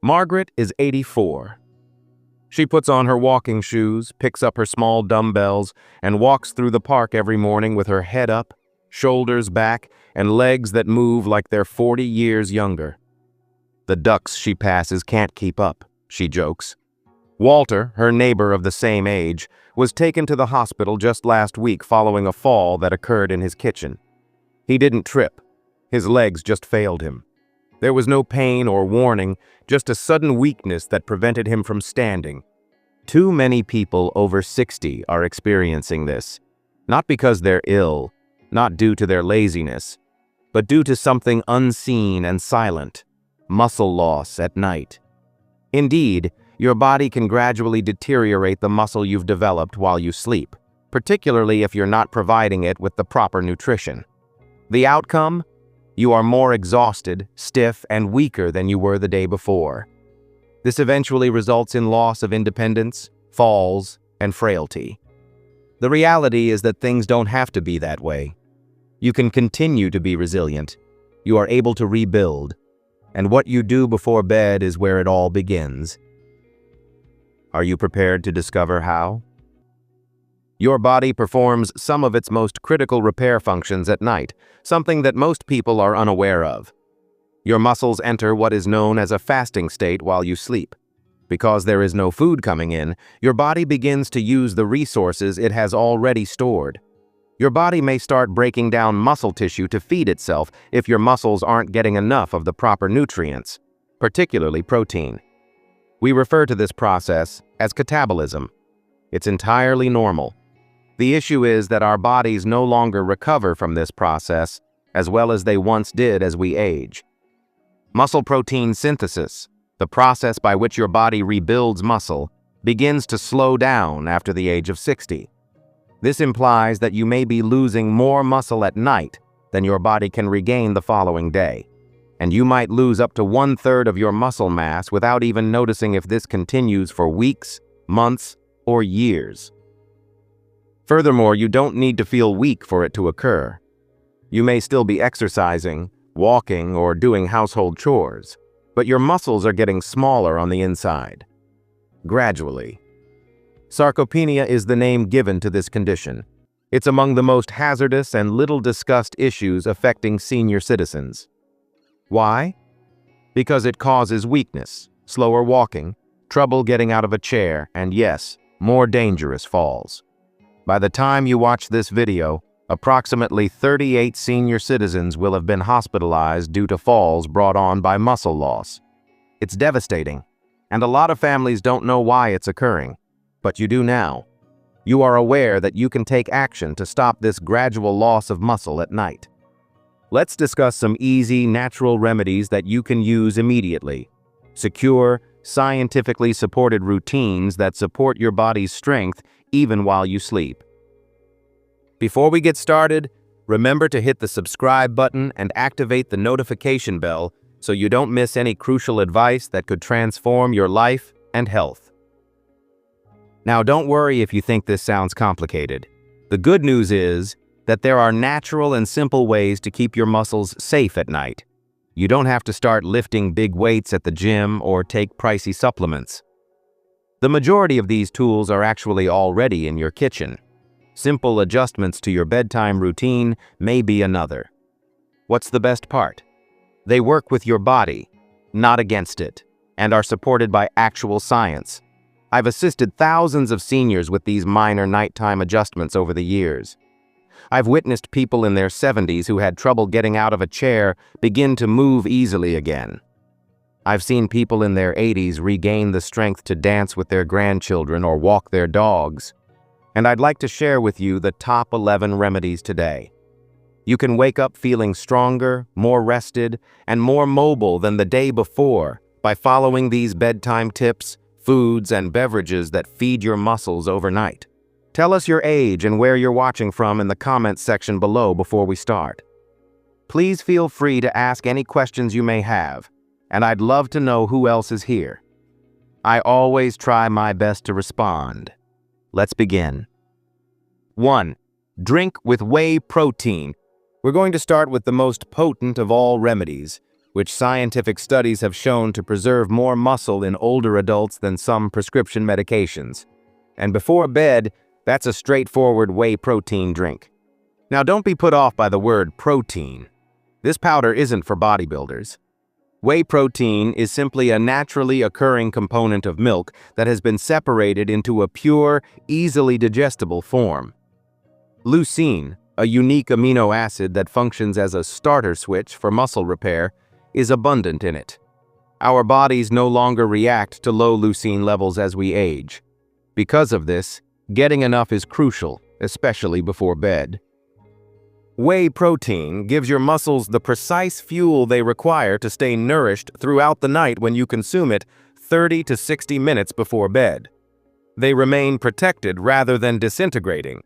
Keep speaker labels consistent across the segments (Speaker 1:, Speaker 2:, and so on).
Speaker 1: Margaret is 84. She puts on her walking shoes, picks up her small dumbbells, and walks through the park every morning with her head up, shoulders back, and legs that move like they're 40 years younger. The ducks she passes can't keep up, she jokes. Walter, her neighbor of the same age, was taken to the hospital just last week following a fall that occurred in his kitchen. He didn't trip. His legs just failed him. There was no pain or warning, just a sudden weakness that prevented him from standing. Too many people over 60 are experiencing this, not because they're ill, not due to their laziness, but due to something unseen and silent, muscle loss at night. Indeed, your body can gradually deteriorate the muscle you've developed while you sleep, particularly if you're not providing it with the proper nutrition. The outcome? You are more exhausted, stiff, and weaker than you were the day before. This eventually results in loss of independence, falls, and frailty. The reality is that things don't have to be that way. You can continue to be resilient. You are able to rebuild. And what you do before bed is where it all begins. Are you prepared to discover how? Your body performs some of its most critical repair functions at night, something that most people are unaware of. Your muscles enter what is known as a fasting state while you sleep. Because there is no food coming in, your body begins to use the resources it has already stored. Your body may start breaking down muscle tissue to feed itself if your muscles aren't getting enough of the proper nutrients, particularly protein. We refer to this process as catabolism. It's entirely normal. The issue is that our bodies no longer recover from this process as well as they once did as we age. Muscle protein synthesis, the process by which your body rebuilds muscle, begins to slow down after the age of 60. This implies that you may be losing more muscle at night than your body can regain the following day. And you might lose up to 1/3 of your muscle mass without even noticing if this continues for weeks, months, or years. Furthermore, you don't need to feel weak for it to occur. You may still be exercising, walking, or doing household chores, but your muscles are getting smaller on the inside. Gradually. Sarcopenia is the name given to this condition. It's among the most hazardous and little discussed issues affecting senior citizens. Why? Because it causes weakness, slower walking, trouble getting out of a chair, and yes, more dangerous falls. By the time you watch this video, approximately 38 senior citizens will have been hospitalized due to falls brought on by muscle loss. It's devastating, and a lot of families don't know why it's occurring, but you do now. You are aware that you can take action to stop this gradual loss of muscle at night. Let's discuss some easy, natural remedies that you can use immediately. Secure, scientifically supported routines that support your body's strength even while you sleep. Before we get started, remember to hit the subscribe button and activate the notification bell so you don't miss any crucial advice that could transform your life and health. Now, don't worry if you think this sounds complicated. The good news is that there are natural and simple ways to keep your muscles safe at night. You don't have to start lifting big weights at the gym or take pricey supplements. The majority of these tools are actually already in your kitchen. Simple adjustments to your bedtime routine may be another. What's the best part? They work with your body, not against it, and are supported by actual science. I've assisted thousands of seniors with these minor nighttime adjustments over the years. I've witnessed people in their 70s who had trouble getting out of a chair begin to move easily again. I've seen people in their 80s regain the strength to dance with their grandchildren or walk their dogs. And I'd like to share with you the top 11 remedies today. You can wake up feeling stronger, more rested, and more mobile than the day before by following these bedtime tips, foods, and beverages that feed your muscles overnight. Tell us your age and where you're watching from in the comments section below before we start. Please feel free to ask any questions you may have, and I'd love to know who else is here. I always try my best to respond. Let's begin. 1. Drink with whey protein. We're going to start with the most potent of all remedies, which scientific studies have shown to preserve more muscle in older adults than some prescription medications. And before bed, that's a straightforward whey protein drink. Now, don't be put off by the word protein. This powder isn't for bodybuilders. Whey protein is simply a naturally occurring component of milk that has been separated into a pure, easily digestible form. Leucine, a unique amino acid that functions as a starter switch for muscle repair, is abundant in it. Our bodies no longer react to low leucine levels as we age. Because of this, getting enough is crucial, especially before bed. Whey protein gives your muscles the precise fuel they require to stay nourished throughout the night when you consume it 30 to 60 minutes before bed. They remain protected rather than disintegrating.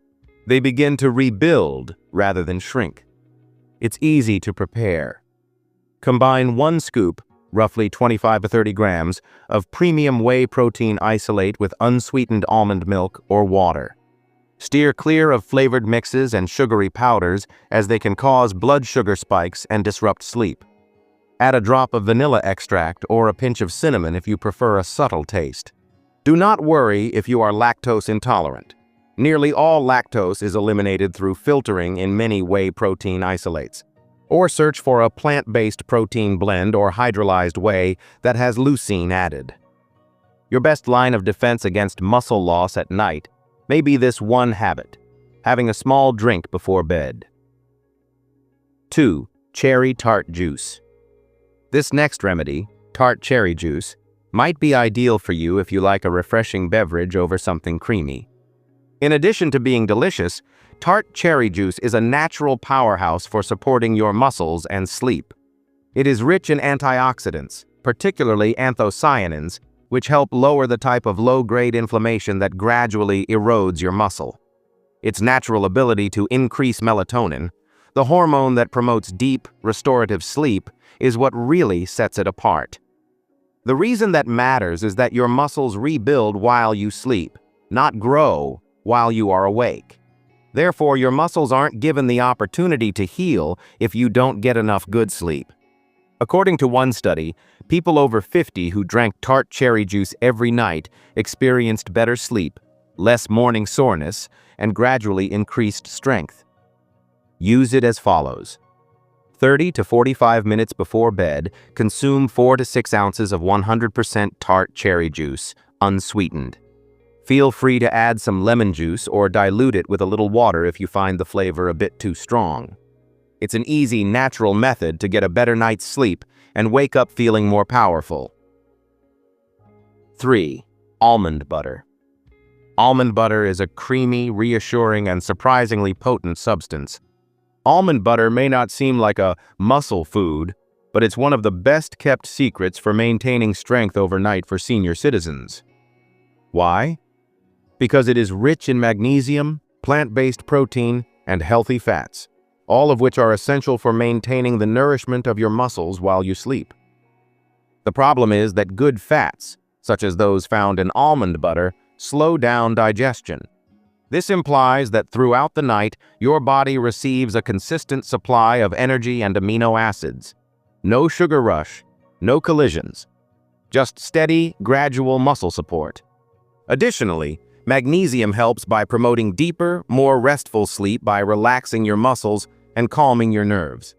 Speaker 1: They begin to rebuild rather than shrink. It's easy to prepare. Combine 1 scoop, roughly 25 to 30 grams, of premium whey protein isolate with unsweetened almond milk or water. Steer clear of flavored mixes and sugary powders as they can cause blood sugar spikes and disrupt sleep. Add a drop of vanilla extract or a pinch of cinnamon if you prefer a subtle taste. Do not worry if you are lactose intolerant. Nearly all lactose is eliminated through filtering in many whey protein isolates. Or search for a plant-based protein blend or hydrolyzed whey that has leucine added. Your best line of defense against muscle loss at night may be this one habit: having a small drink before bed. 2. Cherry tart juice. This next remedy, tart cherry juice, might be ideal for you if you like a refreshing beverage over something creamy. In addition to being delicious, tart cherry juice is a natural powerhouse for supporting your muscles and sleep. It is rich in antioxidants, particularly anthocyanins, which help lower the type of low-grade inflammation that gradually erodes your muscle. Its natural ability to increase melatonin, the hormone that promotes deep, restorative sleep, is what really sets it apart. The reason that matters is that your muscles rebuild while you sleep, not grow while you are awake. Therefore, your muscles aren't given the opportunity to heal if you don't get enough good sleep. According to one study, people over 50 who drank tart cherry juice every night experienced better sleep, less morning soreness, and gradually increased strength. Use it as follows. 30 to 45 minutes before bed, consume 4 to 6 ounces of 100% tart cherry juice, unsweetened. Feel free to add some lemon juice or dilute it with a little water if you find the flavor a bit too strong. It's an easy, natural method to get a better night's sleep and wake up feeling more powerful. 3. Almond butter. Almond butter is a creamy, reassuring, and surprisingly potent substance. Almond butter may not seem like a muscle food, but it's one of the best-kept secrets for maintaining strength overnight for senior citizens. Why? Because it is rich in magnesium, plant-based protein, and healthy fats, all of which are essential for maintaining the nourishment of your muscles while you sleep. The problem is that good fats, such as those found in almond butter, slow down digestion. This implies that throughout the night, your body receives a consistent supply of energy and amino acids. No sugar rush, no collisions, just steady, gradual muscle support. Additionally, magnesium helps by promoting deeper, more restful sleep by relaxing your muscles and calming your nerves.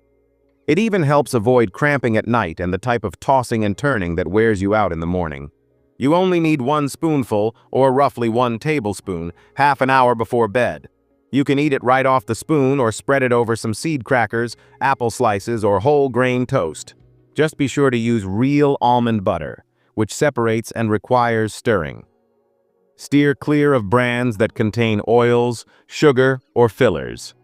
Speaker 1: It even helps avoid cramping at night and the type of tossing and turning that wears you out in the morning. You only need 1 spoonful, or roughly 1 tablespoon, half an hour before bed. You can eat it right off the spoon or spread it over some seed crackers, apple slices, or whole grain toast. Just be sure to use real almond butter, which separates and requires stirring. Steer clear of brands that contain oils, sugar, or fillers.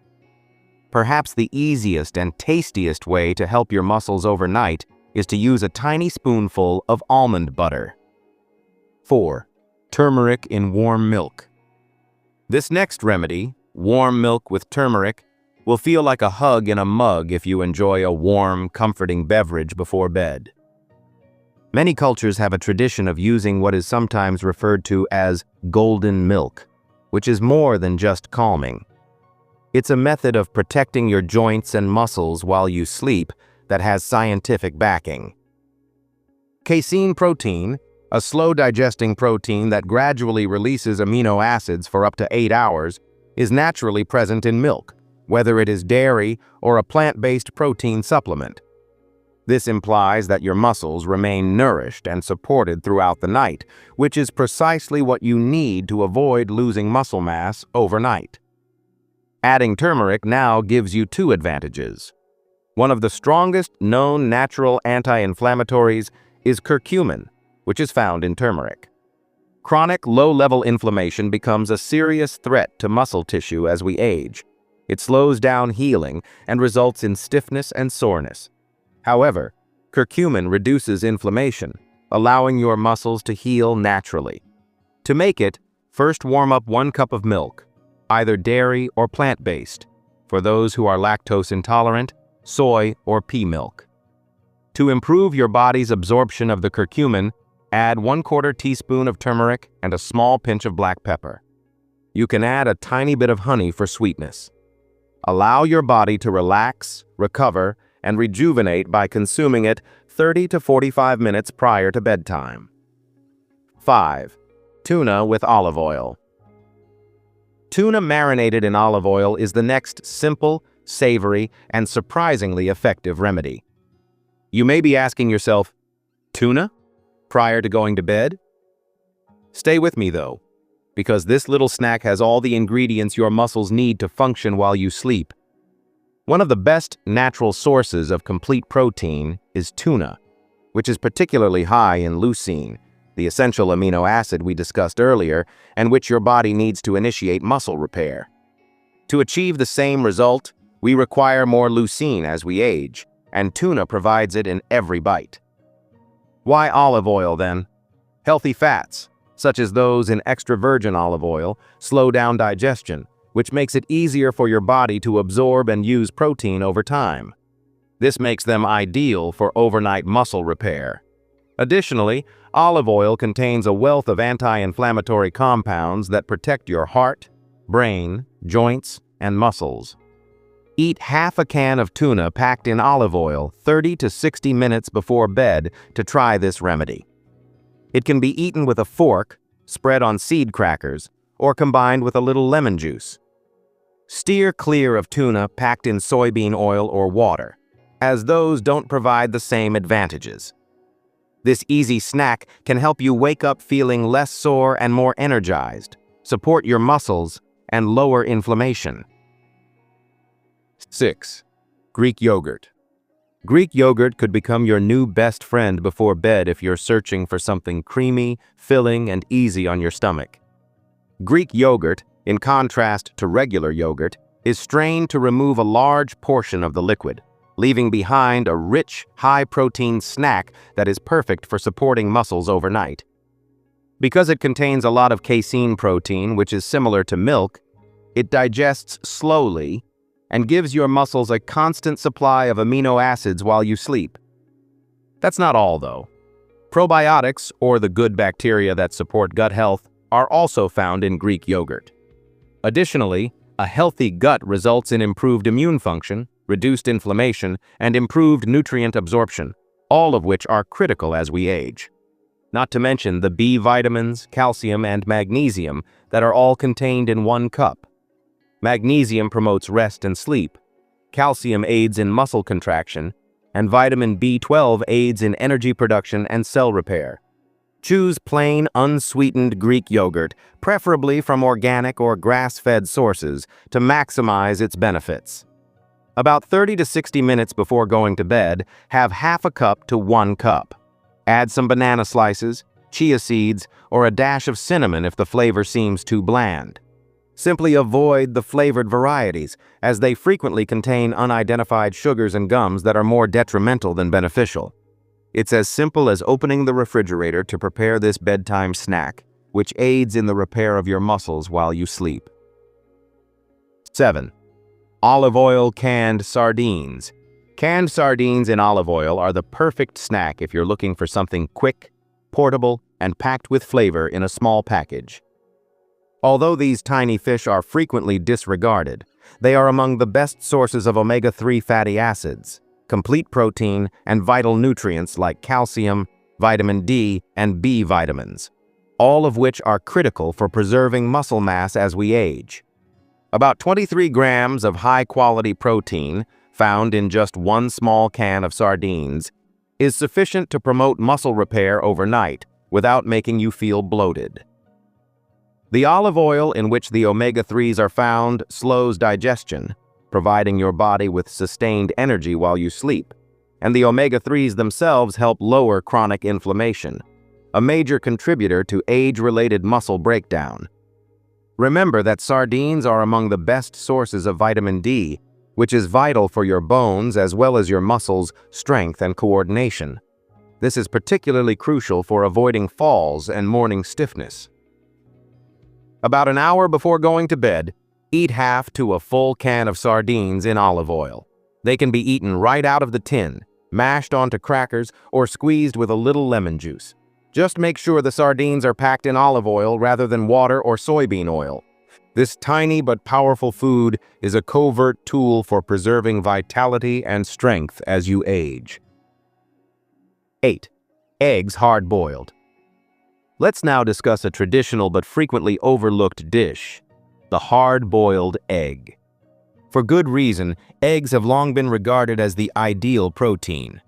Speaker 1: Perhaps the easiest and tastiest way to help your muscles overnight is to use a tiny spoonful of almond butter. 4. Turmeric in warm milk. This next remedy, warm milk with turmeric, will feel like a hug in a mug if you enjoy a warm, comforting beverage before bed. Many cultures have a tradition of using what is sometimes referred to as golden milk, which is more than just calming. It's a method of protecting your joints and muscles while you sleep, that has scientific backing. Casein protein, a slow-digesting protein that gradually releases amino acids for up to 8 hours, is naturally present in milk, whether it is dairy or a plant-based protein supplement. This implies that your muscles remain nourished and supported throughout the night, which is precisely what you need to avoid losing muscle mass overnight. Adding turmeric now gives you 2 advantages. One of the strongest known natural anti-inflammatories is curcumin, which is found in turmeric. Chronic low-level inflammation becomes a serious threat to muscle tissue as we age. It slows down healing and results in stiffness and soreness. However, curcumin reduces inflammation, allowing your muscles to heal naturally. To make it, first warm up 1 cup of milk, either dairy or plant-based, for those who are lactose intolerant, soy or pea milk. To improve your body's absorption of the curcumin, add 1/4 teaspoon of turmeric and a small pinch of black pepper. You can add a tiny bit of honey for sweetness. Allow your body to relax, recover, and rejuvenate by consuming it 30 to 45 minutes prior to bedtime. 5. Tuna with olive oil. Tuna marinated in olive oil is the next simple, savory, and surprisingly effective remedy. You may be asking yourself, tuna? Prior to going to bed? Stay with me though, because this little snack has all the ingredients your muscles need to function while you sleep. One of the best natural sources of complete protein is tuna, which is particularly high in leucine, the essential amino acid we discussed earlier and which your body needs to initiate muscle repair. To achieve the same result, we require more leucine as we age, and tuna provides it in every bite. Why olive oil then? Healthy fats, such as those in extra virgin olive oil, slow down digestion, which makes it easier for your body to absorb and use protein over time. This makes them ideal for overnight muscle repair. Additionally, olive oil contains a wealth of anti-inflammatory compounds that protect your heart, brain, joints, and muscles. Eat half a can of tuna packed in olive oil 30 to 60 minutes before bed to try this remedy. It can be eaten with a fork, spread on seed crackers, or combined with a little lemon juice. Steer clear of tuna packed in soybean oil or water, as those don't provide the same advantages. This easy snack can help you wake up feeling less sore and more energized, support your muscles, and lower inflammation. 6. Greek yogurt. Greek yogurt could become your new best friend before bed if you're searching for something creamy, filling, and easy on your stomach. Greek yogurt, in contrast to regular yogurt, is strained to remove a large portion of the liquid, leaving behind a rich, high-protein snack that is perfect for supporting muscles overnight. Because it contains a lot of casein protein, which is similar to milk, it digests slowly and gives your muscles a constant supply of amino acids while you sleep. That's not all, though. Probiotics, or the good bacteria that support gut health, are also found in Greek yogurt. Additionally, a healthy gut results in improved immune function, reduced inflammation, and improved nutrient absorption, all of which are critical as we age. Not to mention the B vitamins, calcium, and magnesium that are all contained in 1 cup. Magnesium promotes rest and sleep, calcium aids in muscle contraction, and vitamin B12 aids in energy production and cell repair. Choose plain, unsweetened Greek yogurt, preferably from organic or grass-fed sources, to maximize its benefits. About 30 to 60 minutes before going to bed, have half a cup to 1 cup. Add some banana slices, chia seeds, or a dash of cinnamon if the flavor seems too bland. Simply avoid the flavored varieties, as they frequently contain unidentified sugars and gums that are more detrimental than beneficial. It's as simple as opening the refrigerator to prepare this bedtime snack, which aids in the repair of your muscles while you sleep. 7. Olive oil canned sardines. Canned sardines in olive oil are the perfect snack if you're looking for something quick, portable, and packed with flavor in a small package. Although these tiny fish are frequently disregarded, they are among the best sources of omega-3 fatty acids. complete protein, and vital nutrients like calcium, vitamin D, and B vitamins, all of which are critical for preserving muscle mass as we age. About 23 grams of high-quality protein, found in just one small can of sardines, is sufficient to promote muscle repair overnight without making you feel bloated. The olive oil in which the omega-3s are found slows digestion, providing your body with sustained energy while you sleep, and the omega-3s themselves help lower chronic inflammation, a major contributor to age-related muscle breakdown. Remember that sardines are among the best sources of vitamin D, which is vital for your bones as well as your muscles' strength and coordination. This is particularly crucial for avoiding falls and morning stiffness. About an hour before going to bed, eat half to a full can of sardines in olive oil. They can be eaten right out of the tin, mashed onto crackers, or squeezed with a little lemon juice. Just make sure the sardines are packed in olive oil rather than water or soybean oil. This tiny but powerful food is a covert tool for preserving vitality and strength as you age. 8. Eggs hard-boiled. Let's now discuss a traditional but frequently overlooked dish, the hard-boiled egg. For good reason, eggs have long been regarded as the ideal protein.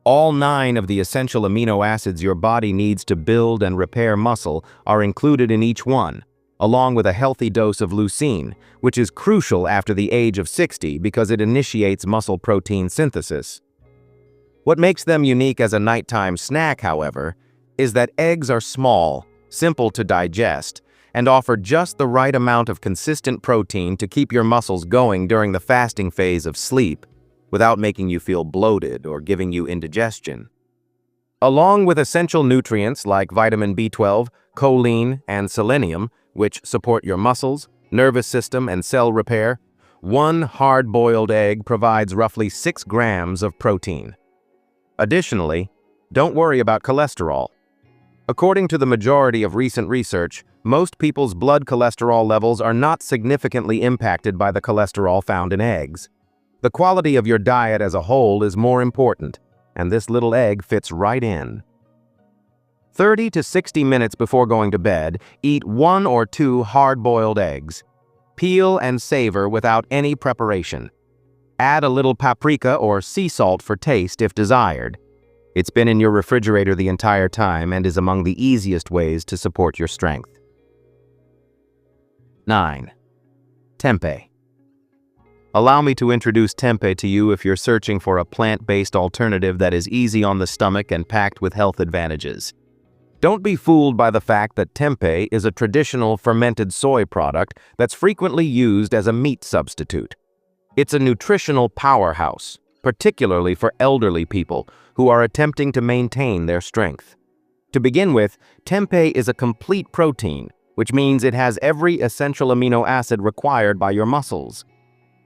Speaker 1: All 9 of the essential amino acids your body needs to build and repair muscle are included in each one, along with a healthy dose of leucine, which is crucial after the age of 60 because it initiates muscle protein synthesis. What makes them unique as a nighttime snack, however, is that eggs are small, simple to digest, and offer just the right amount of consistent protein to keep your muscles going during the fasting phase of sleep, without making you feel bloated or giving you indigestion. Along with essential nutrients like vitamin B12, choline, and selenium, which support your muscles, nervous system, and cell repair, one hard-boiled egg provides roughly 6 grams of protein. Additionally, don't worry about cholesterol. According to the majority of recent research, most people's blood cholesterol levels are not significantly impacted by the cholesterol found in eggs. The quality of your diet as a whole is more important, and this little egg fits right in. 30 to 60 minutes before going to bed, eat 1 or 2 hard-boiled eggs. Peel and savor without any preparation. Add a little paprika or sea salt for taste if desired. It's been in your refrigerator the entire time and is among the easiest ways to support your strength. 9. Tempeh. Allow me to introduce tempeh to you if you're searching for a plant-based alternative that is easy on the stomach and packed with health advantages. Don't be fooled by the fact that tempeh is a traditional fermented soy product that's frequently used as a meat substitute. It's a nutritional powerhouse, particularly for elderly people who are attempting to maintain their strength. To begin with, tempeh is a complete protein, which means it has every essential amino acid required by your muscles.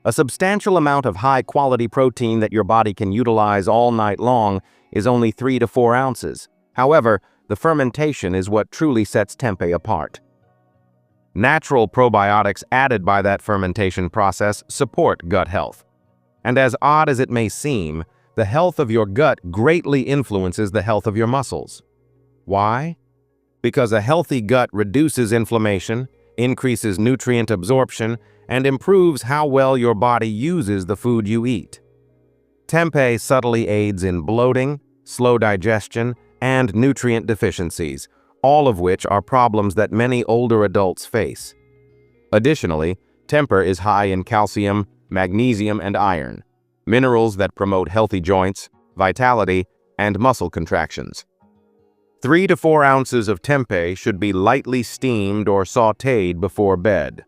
Speaker 1: A substantial amount of high-quality protein that your body can utilize all night long is only 3 to 4 ounces. However, the fermentation is what truly sets tempeh apart. Natural probiotics added by that fermentation process support gut health. And as odd as it may seem, the health of your gut greatly influences the health of your muscles. Why? Because a healthy gut reduces inflammation, increases nutrient absorption, and improves how well your body uses the food you eat. Tempeh subtly aids in bloating, slow digestion, and nutrient deficiencies, all of which are problems that many older adults face. Additionally, tempeh is high in calcium, magnesium, and iron, minerals that promote healthy joints, vitality, and muscle contractions. 3 to 4 ounces of tempeh should be lightly steamed or sautéed before bed.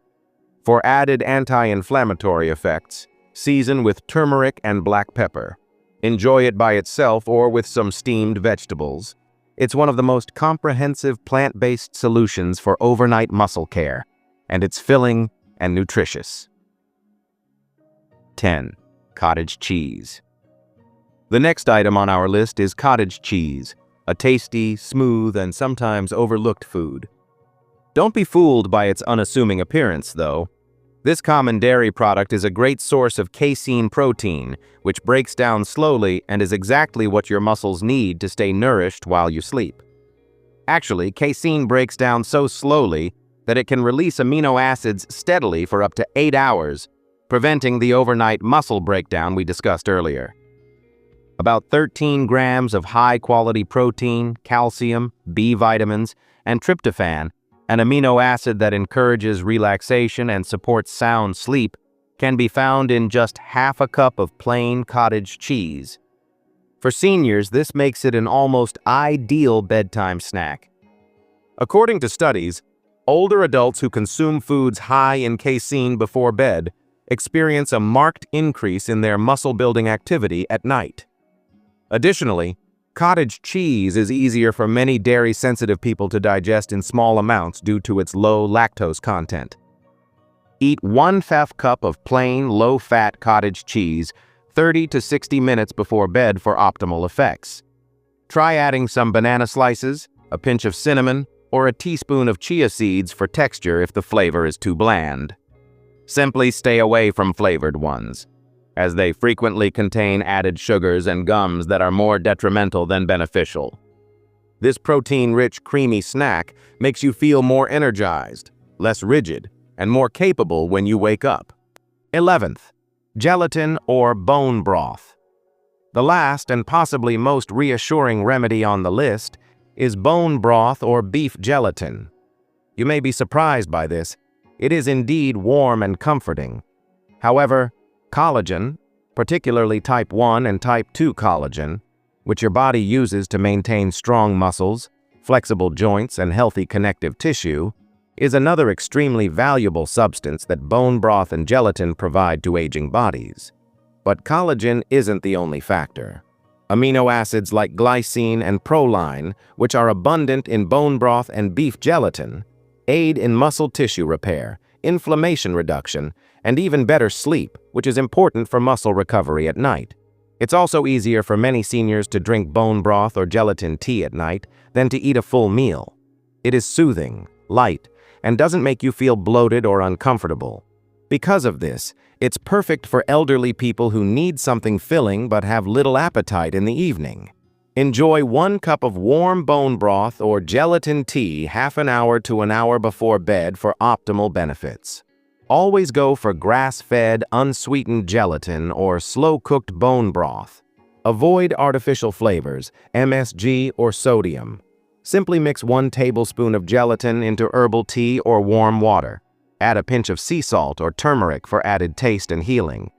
Speaker 1: For added anti-inflammatory effects, season with turmeric and black pepper. Enjoy it by itself or with some steamed vegetables. It's one of the most comprehensive plant-based solutions for overnight muscle care, and it's filling and nutritious. 10. Cottage cheese. The next item on our list is cottage cheese, a tasty, smooth, and sometimes overlooked food. Don't be fooled by its unassuming appearance, though. This common dairy product is a great source of casein protein, which breaks down slowly and is exactly what your muscles need to stay nourished while you sleep. Actually, casein breaks down so slowly that it can release amino acids steadily for up to 8 hours, preventing the overnight muscle breakdown we discussed earlier. About 13 grams of high-quality protein, calcium, B vitamins, and tryptophan, an amino acid that encourages relaxation and supports sound sleep, can be found in just half a cup of plain cottage cheese. For seniors, this makes it an almost ideal bedtime snack. According to studies, older adults who consume foods high in casein before bed experience a marked increase in their muscle-building activity at night. Additionally, cottage cheese is easier for many dairy-sensitive people to digest in small amounts due to its low lactose content. Eat 1/2 cup of plain, low-fat cottage cheese 30 to 60 minutes before bed for optimal effects. Try adding some banana slices, a pinch of cinnamon, or a teaspoon of chia seeds for texture if the flavor is too bland. Simply stay away from flavored ones, as they frequently contain added sugars and gums that are more detrimental than beneficial. This protein-rich, creamy snack makes you feel more energized, less rigid, and more capable when you wake up. 11th, gelatin or bone broth. The last and possibly most reassuring remedy on the list is bone broth or beef gelatin. You may be surprised by this. It is indeed warm and comforting. However, collagen, particularly type 1 and type 2 collagen, which your body uses to maintain strong muscles, flexible joints, and healthy connective tissue, is another extremely valuable substance that bone broth and gelatin provide to aging bodies. But collagen isn't the only factor. Amino acids like glycine and proline, which are abundant in bone broth and beef gelatin, aid in muscle tissue repair, inflammation reduction, and even better sleep, which is important for muscle recovery at night. It's also easier for many seniors to drink bone broth or gelatin tea at night than to eat a full meal. It is soothing, light, and doesn't make you feel bloated or uncomfortable. Because of this, it's perfect for elderly people who need something filling but have little appetite in the evening. Enjoy 1 cup of warm bone broth or gelatin tea half an hour to an hour before bed for optimal benefits. Always go for grass-fed, unsweetened gelatin or slow-cooked bone broth. Avoid artificial flavors, MSG, or sodium. Simply mix 1 tablespoon of gelatin into herbal tea or warm water. Add a pinch of sea salt or turmeric for added taste and healing.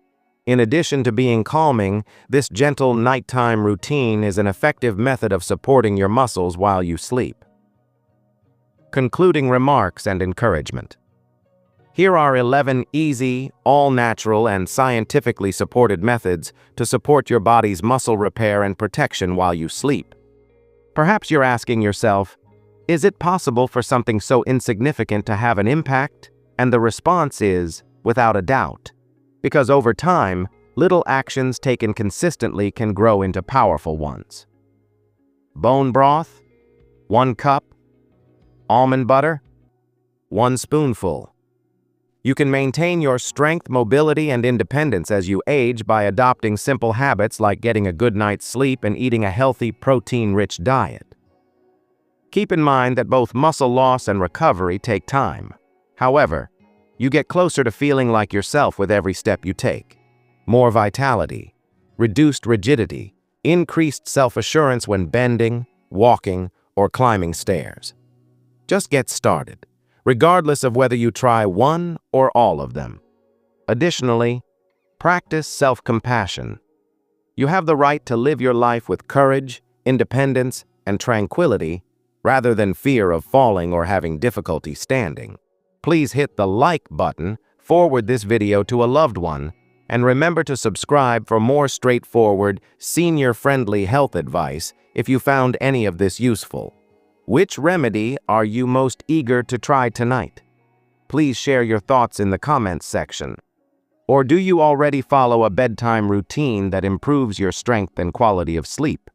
Speaker 1: In addition to being calming, this gentle nighttime routine is an effective method of supporting your muscles while you sleep. Concluding remarks and encouragement. Here are 11 easy, all-natural, and scientifically supported methods to support your body's muscle repair and protection while you sleep. Perhaps you're asking yourself, is it possible for something so insignificant to have an impact? And the response is, without a doubt. Because over time, little actions taken consistently can grow into powerful ones. Bone broth, 1 cup. Almond butter, 1 spoonful. You can maintain your strength, mobility, and independence as you age by adopting simple habits like getting a good night's sleep and eating a healthy, protein-rich diet. Keep in mind that both muscle loss and recovery take time. However, you get closer to feeling like yourself with every step you take. More vitality, reduced rigidity, increased self-assurance when bending, walking, or climbing stairs. Just get started, regardless of whether you try one or all of them. Additionally, practice self-compassion. You have the right to live your life with courage, independence, and tranquility, rather than fear of falling or having difficulty standing. Please hit the like button, forward this video to a loved one, and remember to subscribe for more straightforward, senior-friendly health advice if you found any of this useful. Which remedy are you most eager to try tonight? Please share your thoughts in the comments section. Or do you already follow a bedtime routine that improves your strength and quality of sleep?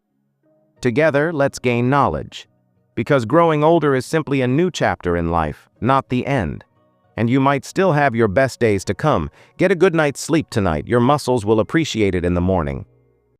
Speaker 1: Together, let's gain knowledge. Because growing older is simply a new chapter in life, not the end. and you might still have your best days to come. Get a good night's sleep tonight. Your muscles will appreciate it in the morning.